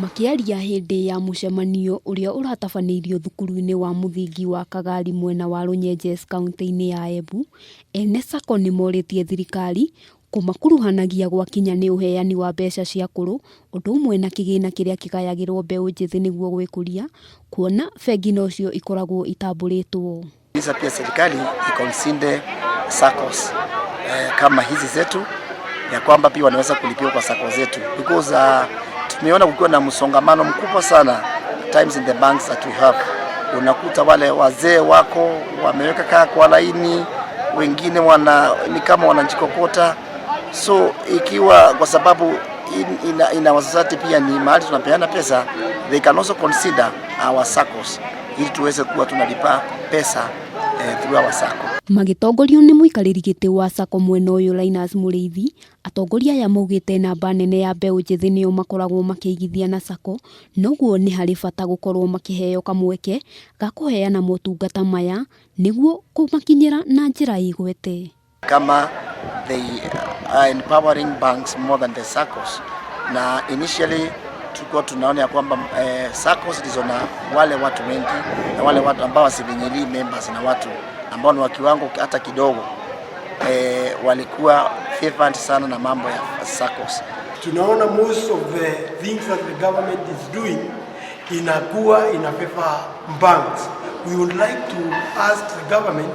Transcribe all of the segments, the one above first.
Makiaria hindi ya mucemanio uria uratabanĩirio thukuru-ini wa muthingi wa Kagari mwena wa Runyenjes kaunti-ini ya Embu, ene sacco nimoritie thirikari kumakuruhanagia gwakinya ni uheani wa mbeca cia akuru undu umwe na kigina kiria kigayagirwo mbeu njithi niguo gwikuria, kuona bengi nocio ikoragwo itamburitwo. Hizi pia serikali ikonsinde saccos kama hizi zetu ya kwamba pia wanaweza kulipiwa kwa sacco zetu because tumeona kukiwa na msongamano mkubwa sana times in the banks that we have. Unakuta wale wazee wako wameweka kaa kwa laini, wengine ni kama wanajikokota. So ikiwa kwa sababu ina wasasati pia ni mahali tunapeana pesa, they can also consider our saccos ili tuweze kuwa tunalipa pesa through our sacco. Magitongorio ni muikariri giti wa sacco mwena uyu Linus Muriithi, atongoria aya maugite namba nene ya mbeu njithi nio makoragwo makiigithia na sacco, noguo ni hari bata gukorwo makiheo kamweke ga kuheana motungata maya niguo kumakinyira na njira igwete. Kama they are empowering banks more than the saccos, na initially tulikuwa tunaona ya kwamba saccos ndizo na wale watu wengi na wale watu ambao wasivinyili members na watu ambao ni wa kiwango hata kidogo walikuwa favored sana na mambo ya saccos. Tunaona most of the things that the government is doing inakuwa ina favor banks. We would like to ask the government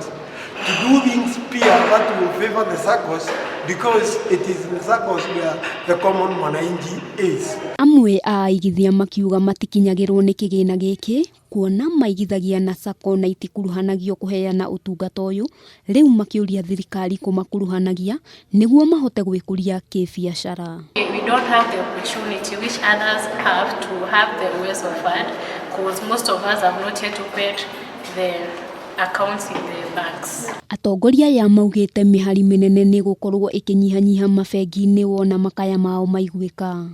to do things pia that will favor the saccos because it is in the saccos where the common mwananchi is. Amwe aigithia makiuga matikinyagirwo ni kigina giki kuona maigithagia na sacco na itikuruhanagio kuheana utungata uyu, riu makiuria thirikari kumakuruhanagia niguo mahote gwikuria kibiashara. We don't have the opportunity which others have to have the ways of fund because most of us have not yet opened the accounts in the banks. Atongoria ya maugite mihari minene ni gukorwo ikinyihanyiha mabengi-ini wona makaya mao maiguika.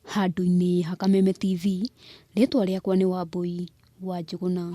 Handu-ini Hakameme TV, ritwa riakwa ni Wambui wa Njuguna.